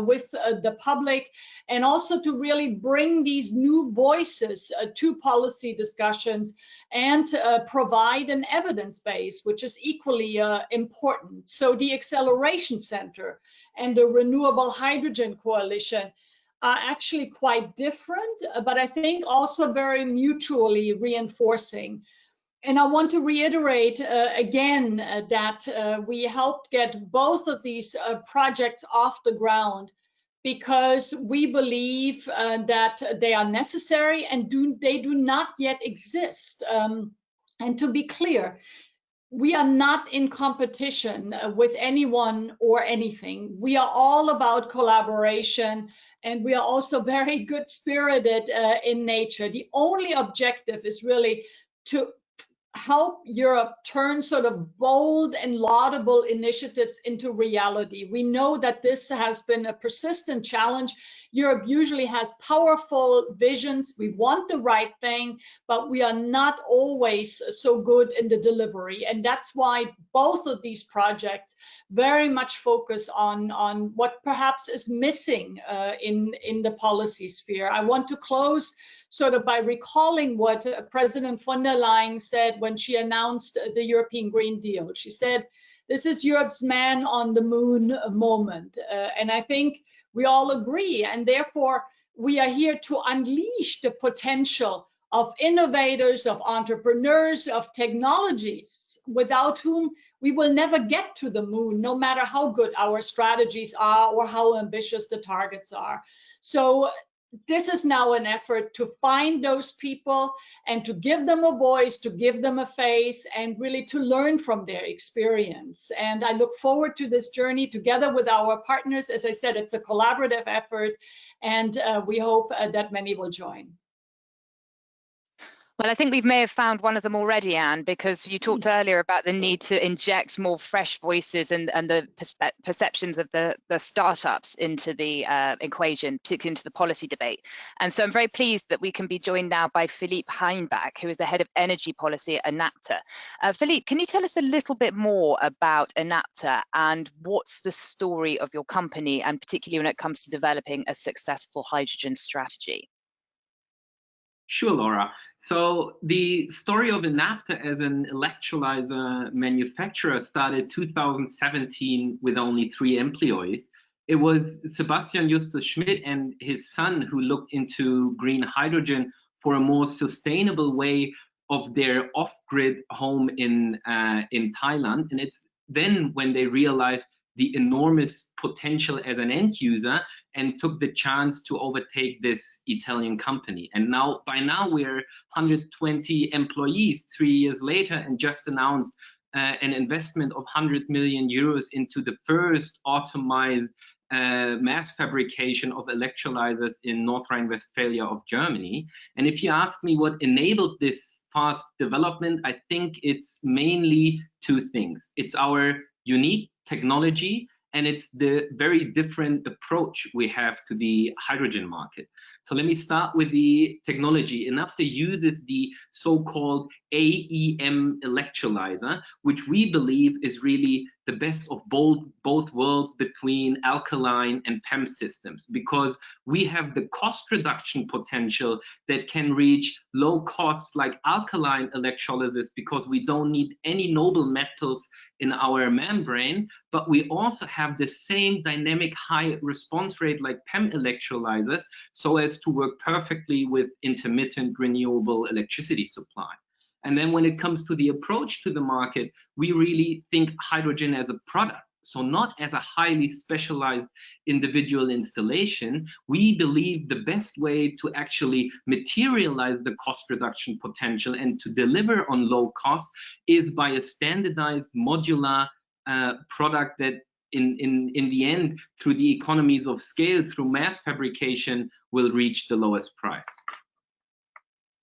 with the public, and also to really bring these new voices to policy discussions and provide an evidence base, which is equally important. So the Acceleration Center and the Renewable Hydrogen Coalition are actually quite different, but I think also very mutually reinforcing. And I want to reiterate again that we helped get both of these projects off the ground because we believe that they are necessary and they do not yet exist. And to be clear, we are not in competition with anyone or anything. We are all about collaboration, and we are also very good-spirited in nature. The only objective is really to help Europe turn sort of bold and laudable initiatives into reality. We know that this has been a persistent challenge. Europe usually has powerful visions. We want the right thing, but we are not always so good in the delivery. And that's why both of these projects very much focus on what perhaps is missing in the policy sphere. I want to close sort of by recalling what President von der Leyen said when she announced the European Green Deal. She said, this is Europe's man on the moon moment. And I think we all agree. And therefore, we are here to unleash the potential of innovators, of entrepreneurs, of technologies, without whom we will never get to the moon, no matter how good our strategies are or how ambitious the targets are. So this is now an effort to find those people and to give them a voice, to give them a face, and really to learn from their experience. And I look forward to this journey together with our partners. As I said, it's a collaborative effort, and we hope that many will join. Well, I think we may have found one of them already, Anne, because you talked earlier about the need to inject more fresh voices and the perceptions of the startups into the equation, particularly into the policy debate. And so I'm very pleased that we can be joined now by Philippe Heinbach, who is the head of energy policy at Enapter. Philippe, can you tell us a little bit more about Enapter and what's the story of your company, and particularly when it comes to developing a successful hydrogen strategy? Sure, Laura. So the story of Enapter as an electrolyzer manufacturer started 2017 with only 3 employees. It was Sebastian Justus Schmidt and his son who looked into green hydrogen for a more sustainable way of their off-grid home in Thailand. And it's then when they realized the enormous potential as an end user and took the chance to overtake this Italian company. And by now we're 120 employees 3 years later, and just announced an investment of 100 million euros into the first automized mass fabrication of electrolyzers in North Rhine-Westphalia of Germany. And if you ask me what enabled this fast development, I think it's mainly 2 things. It's our unique technology, and it's the very different approach we have to the hydrogen market. So let me start with the technology. Enapter uses the so-called Aem Electrolyzer, which we believe is really the best of both worlds between alkaline and PEM systems, because we have the cost reduction potential that can reach low costs like alkaline electrolysis, because we don't need any noble metals in our membrane, but we also have the same dynamic high response rate like PEM electrolyzers, so as to work perfectly with intermittent renewable electricity supply. And then when it comes to the approach to the market, we really think hydrogen as a product. So not as a highly specialized individual installation. We believe the best way to actually materialize the cost reduction potential and to deliver on low cost is by a standardized modular product that in the end, through the economies of scale, through mass fabrication, will reach the lowest price.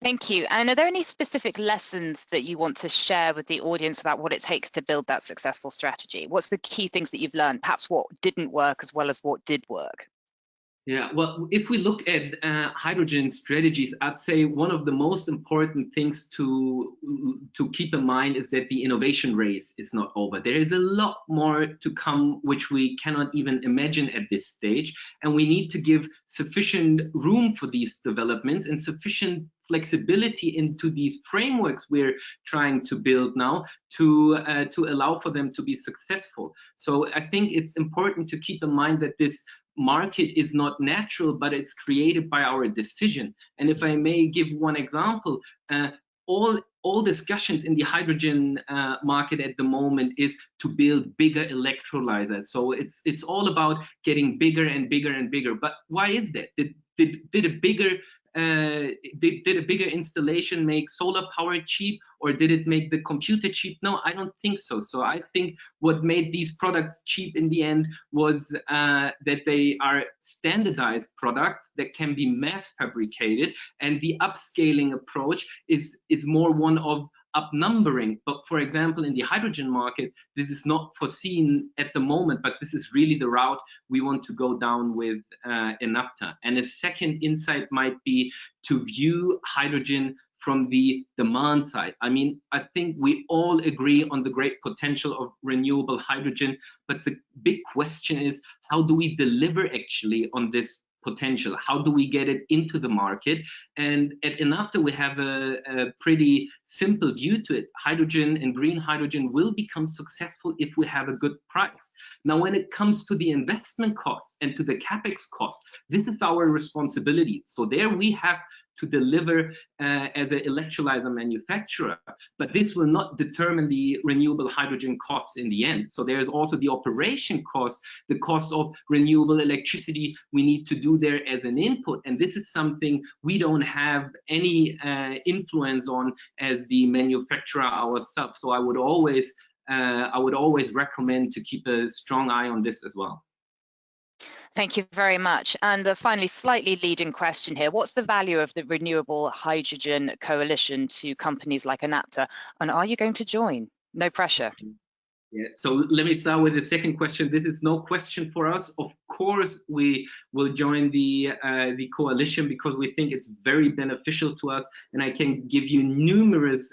Thank you. And are there any specific lessons that you want to share with the audience about what it takes to build that successful strategy? What's the key things that you've learned, perhaps what didn't work as well as what did work? Yeah, well, if we look at hydrogen strategies, I'd say one of the most important things to keep in mind is that the innovation race is not over. There is a lot more to come, which we cannot even imagine at this stage. And we need to give sufficient room for these developments and sufficient flexibility into these frameworks we're trying to build now to allow for them to be successful. So I think it's important to keep in mind that this market is not natural, but it's created by our decision. And if I may give one example, all discussions in the hydrogen market at the moment is to build bigger electrolyzers. So it's all about getting bigger and bigger and bigger. But why is that? Did a bigger installation make solar power cheap, or did it make the computer cheap? No, I don't think so. So I think what made these products cheap in the end was that they are standardized products that can be mass fabricated, and the upscaling approach is more one of upnumbering. But for example, in the hydrogen market, this is not foreseen at the moment, but this is really the route we want to go down with Enapter. And a second insight might be to view hydrogen from the demand side. I mean, I think we all agree on the great potential of renewable hydrogen, but the big question is, how do we deliver actually on this potential? How do we get it into the market? And at Enapter, we have a pretty simple view to it. Hydrogen and green hydrogen will become successful if we have a good price. Now, when it comes to the investment costs and to the capex costs, this is our responsibility. So there we have to deliver as an electrolyzer manufacturer, but this will not determine the renewable hydrogen costs in the end. So there's also the operation cost, the cost of renewable electricity we need to do there as an input, and this is something we don't have any influence on as the manufacturer ourselves. So I would always recommend to keep a strong eye on this as well. Thank you very much. And finally, slightly leading question here. What's the value of the Renewable Hydrogen Coalition to companies like Enapter? And are you going to join? No pressure. Yeah, so let me start with the second question. This is no question for us. Of course, we will join the coalition because we think it's very beneficial to us, and I can give you numerous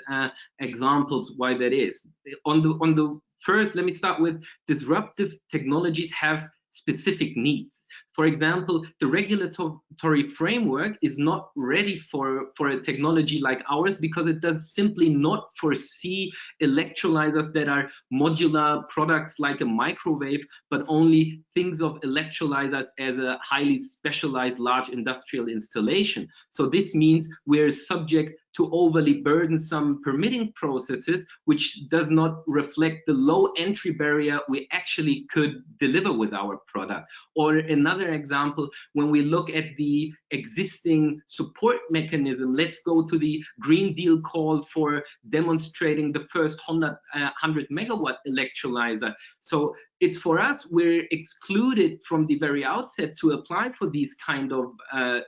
examples why that is. On the first, let me start with disruptive technologies have specific needs. For example, the regulatory framework is not ready for a technology like ours because it does simply not foresee electrolyzers that are modular products like a microwave, but only things of electrolyzers as a highly specialized large industrial installation. So this means we're subject to overly burdensome permitting processes, which does not reflect the low entry barrier we actually could deliver with our product. Or another example, when we look at the existing support mechanism, let's go to the Green Deal call for demonstrating the first 100 megawatt electrolyzer. So it's for us, we're excluded from the very outset to apply for these kind of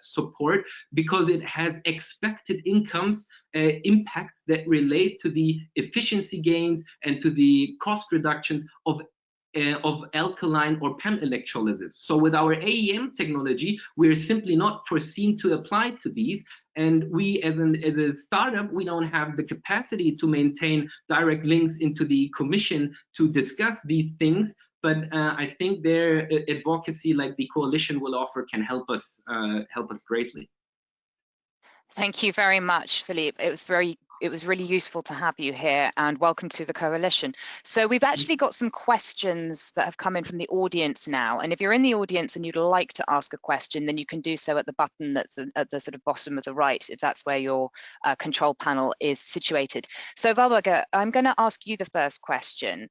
support because it has expected impacts that relate to the efficiency gains and to the cost reductions of alkaline or PEM electrolysis. So with our AEM technology, we're simply not foreseen to apply to these. And we, as a startup, we don't have the capacity to maintain direct links into the commission to discuss these things. But I think their advocacy, like the coalition will offer, can help us greatly. Thank you very much, Philippe. It was really useful to have you here, and welcome to the coalition. So we've actually got some questions that have come in from the audience now. And if you're in the audience and you'd like to ask a question, then you can do so at the button that's at the sort of bottom of the right, if that's where your control panel is situated. So Valberga, I'm going to ask you the first question.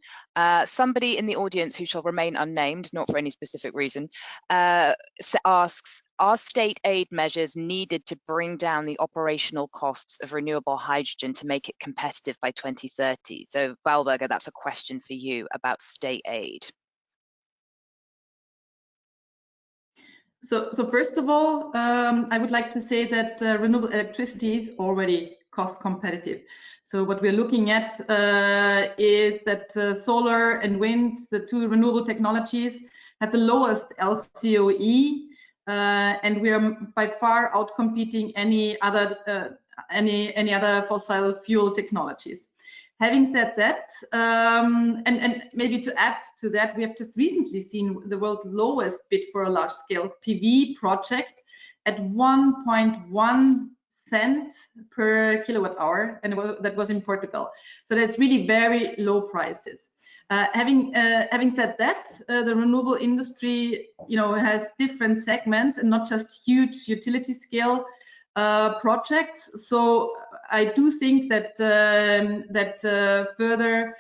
Somebody in the audience who shall remain unnamed, not for any specific reason, asks, are state aid measures needed to bring down the operational costs of renewable hydrogen to make it competitive by 2030? So Valberga, that's a question for you about state aid. So first of all, I would like to say that renewable electricity is already cost competitive. So what we're looking at is that solar and wind, the two renewable technologies, have the lowest LCOE, and we are by far outcompeting any other fossil fuel technologies. Having said that, and maybe to add to that, we have just recently seen the world's lowest bid for a large-scale PV project at 1.1 cent per kilowatt hour, and that was in Portugal. So that's really very low prices. Having said that, the renewable industry, has different segments and not just huge utility scale projects. So I do think that further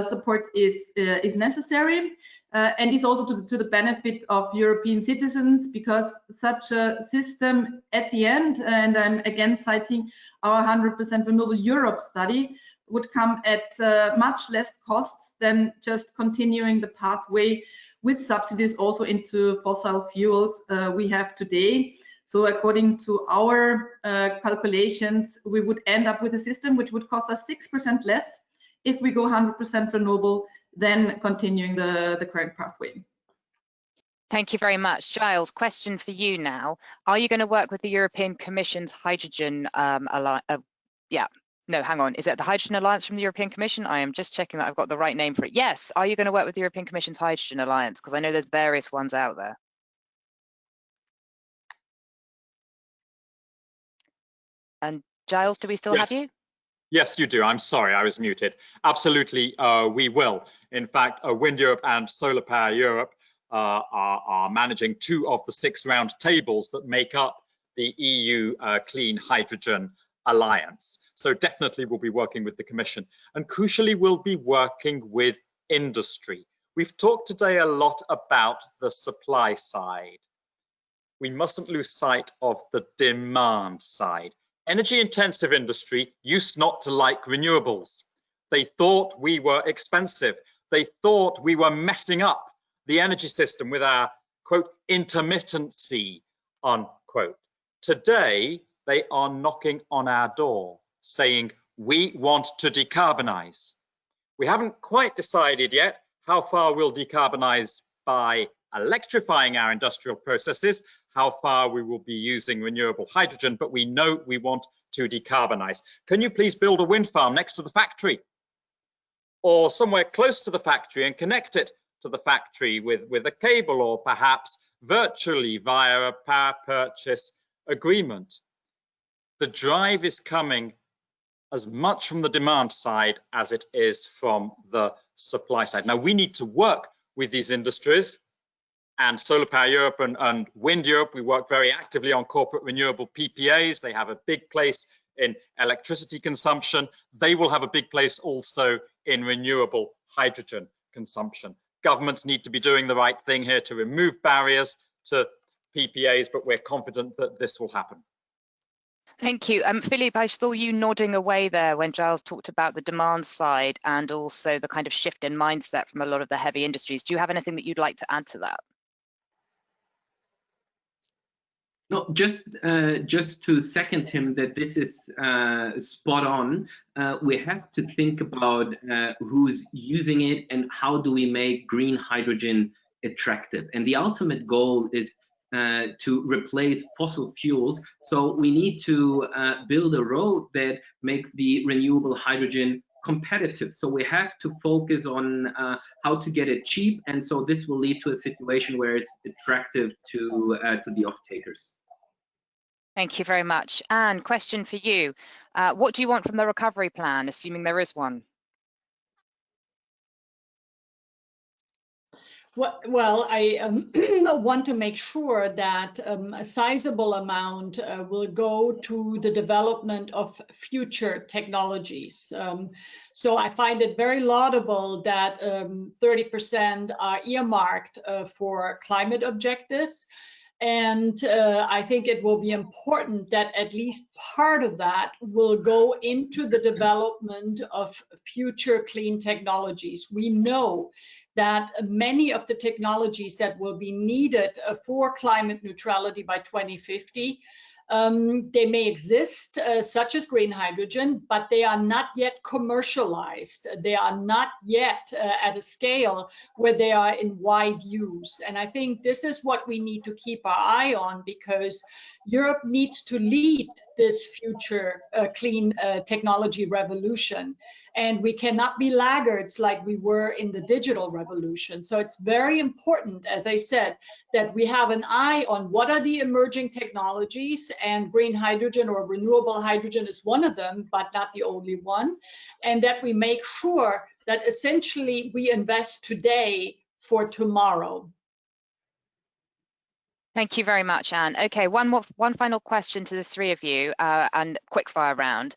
support is necessary, and is also to the benefit of European citizens, because such a system at the end, and I'm again citing our 100% Renewable Europe study, would come at much less costs than just continuing the pathway with subsidies also into fossil fuels we have today. So according to our calculations, we would end up with a system which would cost us 6% less if we go 100% renewable than continuing the current pathway. Thank you very much. Giles, question for you now. Are you going to work with the European Commission's hydrogen Is it the Hydrogen Alliance from the European Commission? I am just checking that I've got the right name for it. Yes. Are you going to work with the European Commission's Hydrogen Alliance? Because I know there's various ones out there. And Giles, do we still have you? Yes, you do. I'm sorry, I was muted. Absolutely, we will. In fact, Wind Europe and Solar Power Europe are managing 2 of the 6 round tables that make up the EU Clean Hydrogen Alliance. So definitely we'll be working with the Commission. And crucially, we'll be working with industry. We've talked today a lot about the supply side. We mustn't lose sight of the demand side. Energy-intensive industry used not to like renewables. They thought we were expensive. They thought we were messing up the energy system with our, quote, intermittency, unquote. Today, they are knocking on our door saying, we want to decarbonize. We haven't quite decided yet how far we'll decarbonize by electrifying our industrial processes, how far we will be using renewable hydrogen, but we know we want to decarbonize. Can you please build a wind farm next to the factory or somewhere close to the factory and connect it to the factory with a cable, or perhaps virtually via a power purchase agreement? The drive is coming as much from the demand side as it is from the supply side. Now, we need to work with these industries, and Solar Power Europe and Wind Europe, we work very actively on corporate renewable PPAs. They have a big place in electricity consumption. They will have a big place also in renewable hydrogen consumption. Governments need to be doing the right thing here to remove barriers to PPAs, but we're confident that this will happen. Thank you. Philippe, I saw you nodding away there when Giles talked about the demand side and also the kind of shift in mindset from a lot of the heavy industries. Do you have anything that you'd like to add to that? No, just to second him that this is spot on. We have to think about who's using it and how do we make green hydrogen attractive. And the ultimate goal is to replace fossil fuels. So we need to build a road that makes the renewable hydrogen competitive. So we have to focus on how to get it cheap. And so this will lead to a situation where it's attractive to the off-takers. Thank you very much. Anne, question for you. What do you want from the recovery plan, assuming there is one? Well, I want to make sure that a sizable amount will go to the development of future technologies. So I find it very laudable that 30% are earmarked for climate objectives. And I think it will be important that at least part of that will go into the development of future clean technologies. We know that many of the technologies that will be needed for climate neutrality by 2050, they may exist, such as green hydrogen, but they are not yet commercialized. They are not yet at a scale where they are in wide use. And I think this is what we need to keep our eye on, because Europe needs to lead this future clean technology revolution. And we cannot be laggards like we were in the digital revolution. So it's very important, as I said, that we have an eye on what are the emerging technologies, and green hydrogen or renewable hydrogen is one of them, but not the only one. And that we make sure that essentially we invest today for tomorrow. Thank you very much, Anne. Okay, one final question to the three of you, and quick fire round.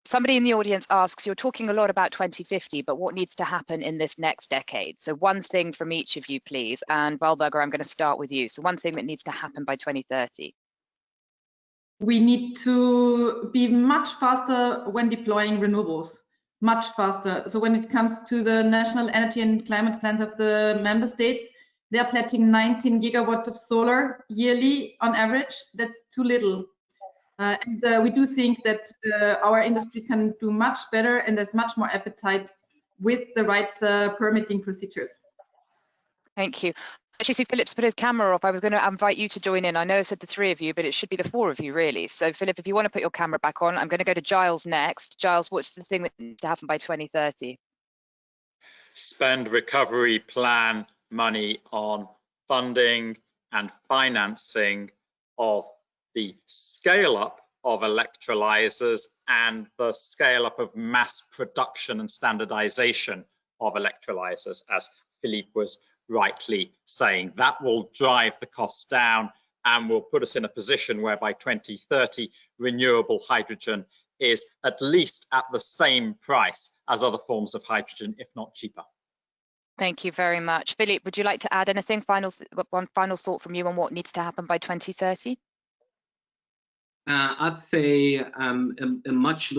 Somebody in the audience asks, you're talking a lot about 2050, but what needs to happen in this next decade? So one thing from each of you, please. And Valberger, I'm going to start with you. So one thing that needs to happen by 2030. We need to be much faster when deploying renewables, much faster. So when it comes to the national energy and climate plans of the member states, they are planning 19 gigawatts of solar yearly on average. That's too little. And we do think that our industry can do much better, and there's much more appetite with the right permitting procedures. Thank you. Actually, see Philip's put his camera off. I was going to invite you to join in. I know I said the three of you, but it should be the four of you, really. So Philip, if you want to put your camera back on, I'm going to go to Giles next. Giles, what's the thing that needs to happen by 2030? Spend recovery plan money on funding and financing of the scale up of electrolyzers and the scale up of mass production and standardization of electrolyzers, as Philippe was rightly saying. That will drive the costs down and will put us in a position where by 2030 renewable hydrogen is at least at the same price as other forms of hydrogen, if not cheaper. Thank you very much. Philippe, would you like to add anything? One final thought from you on what needs to happen by 2030? I'd say a much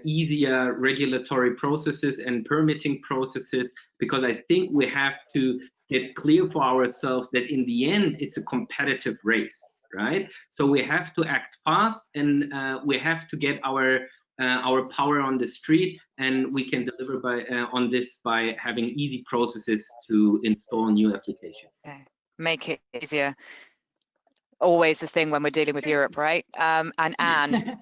easier regulatory processes and permitting processes, because I think we have to get clear for ourselves that in the end it's a competitive race, right? So we have to act fast, and we have to get our power on the street, and we can deliver on this by having easy processes to install new applications. Okay. Make it easier. Always the thing when we're dealing with Europe, right? And Anne.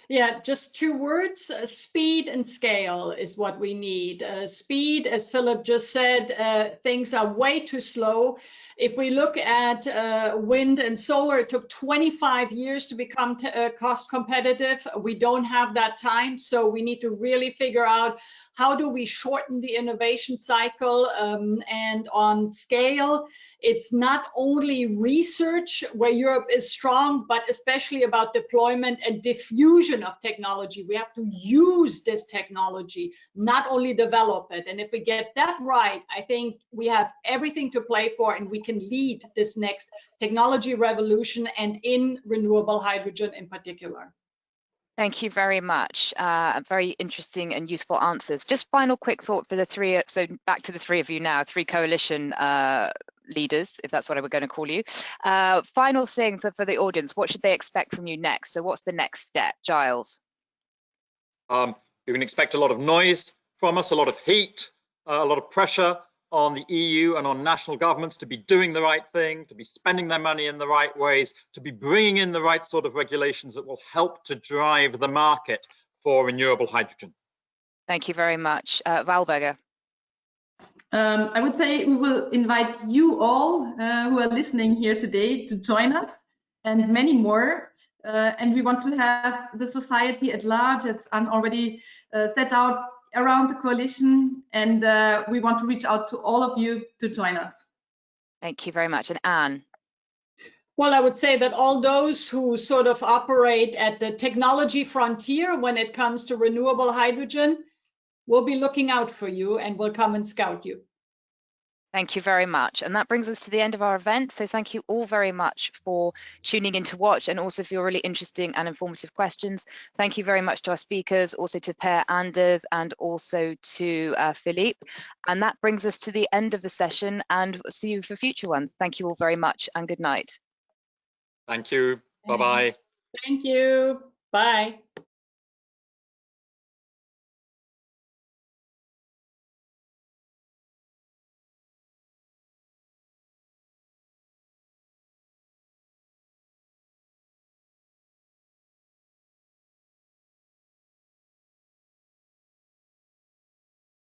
Yeah, just two words, speed and scale is what we need. Speed, as Philip just said, things are way too slow. If we look at wind and solar, it took 25 years to become cost competitive. We don't have that time, so we need to really figure out how do we shorten the innovation cycle, and on scale. It's not only research where Europe is strong, but especially about deployment and diffusion of technology. We have to use this technology, not only develop it. And if we get that right, I think we have everything to play for, and we can lead this next technology revolution, and in renewable hydrogen in particular. Thank you very much. Very interesting and useful answers. Just final quick thought for the three. So back to the three of you now, three coalition leaders, if that's what we're going to call you. Final thing for the audience, what should they expect from you next? So what's the next step, Giles? You can expect a lot of noise from us, a lot of heat, a lot of pressure on the EU and on national governments to be doing the right thing, to be spending their money in the right ways, to be bringing in the right sort of regulations that will help to drive the market for renewable hydrogen. Thank you very much. Valberger. I would say we will invite you all who are listening here today to join us, and many more. And we want to have the society at large, as Anne already set out, around the coalition, and we want to reach out to all of you to join us. Thank you very much. And Anne? Well, I would say that all those who sort of operate at the technology frontier when it comes to renewable hydrogen, we'll be looking out for you, and we'll come and scout you. Thank you very much. And that brings us to the end of our event. So thank you all very much for tuning in to watch and also for your really interesting and informative questions. Thank you very much to our speakers, also to Per Anders and also to Philippe. And that brings us to the end of the session, and see you for future ones. Thank you all very much and good night. Thank you. Bye-bye. Thank you. Bye.